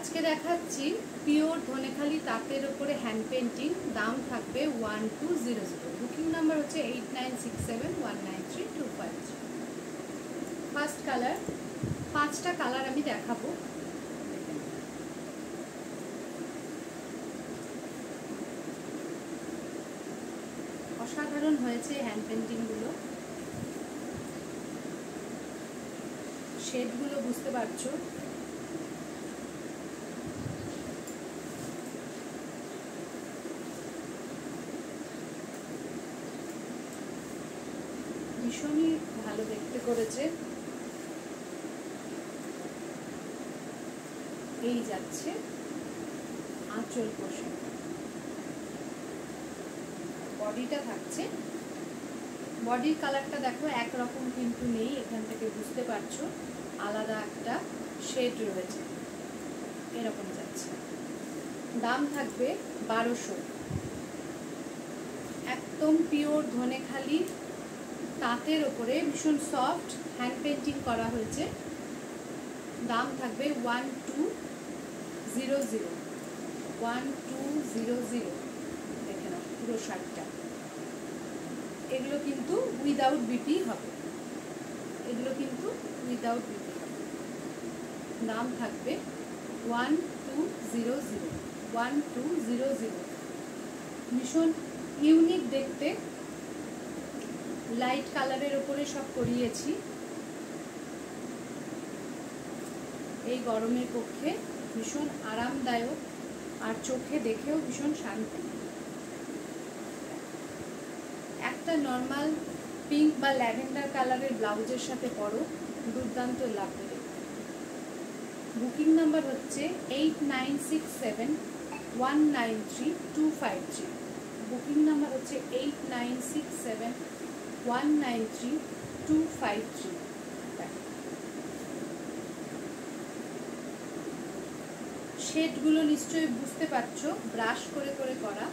আজকে দেখাচ্ছি পিওর ধনেখালি তাঁতের উপরে হ্যান্ড পেন্টিং। দাম থাকবে 1200। বুকিং নাম্বার হচ্ছে 8967193253। ফার্স্ট কালার, 5টা কালার আমি দেখাবো। অসাধারণ হয়েছে হ্যান্ড পেন্টিংগুলো, শেডগুলো বুঝতে পারছো। ভীষণই ভালো দেখতে করেছে। এই যাচ্ছে আঁচল পোষণ, বডিটা থাকছে। বডির কালারটা দেখো একরকম কিন্তু নেই, এখান থেকে বুঝতে পারছো আলাদা একটা শেড রয়েছে, এরকম যাচ্ছে। দাম থাকবে 1200। একদম পিওর ধনেখালি তাঁতের ওপরে ভীষণ সফট হ্যান্ড পেন্টিং করা হয়েছে। দাম থাকবে 1200। 1200 দেখে নাও পুরো শার্টটা। এগুলো কিন্তু উইদাউট বিপি হবে, এগুলো কিন্তু উইদাউট বিপি হবে। দাম থাকবে 1200। 1200 ভীষণ ইউনিক দেখতে। লাইট কালারের উপরে সব করিয়েছি, এই গরমের পক্ষে ভীষণ আরামদায়ক আর চোখে দেখেও ভীষণ শান্তি। একটা নর্মাল পিঙ্ক বা ল্যাভেন্ডার কালারের ব্লাউজের সাথে পরো, দুর্দান্ত লাগবে। বুকিং নাম্বার হচ্ছে 8967193253। বুকিং নাম্বার হচ্ছে 8967193253। শেডগুলো নিশ্চয়ই বুঝতে পারছো, ব্রাশ করে করে করা।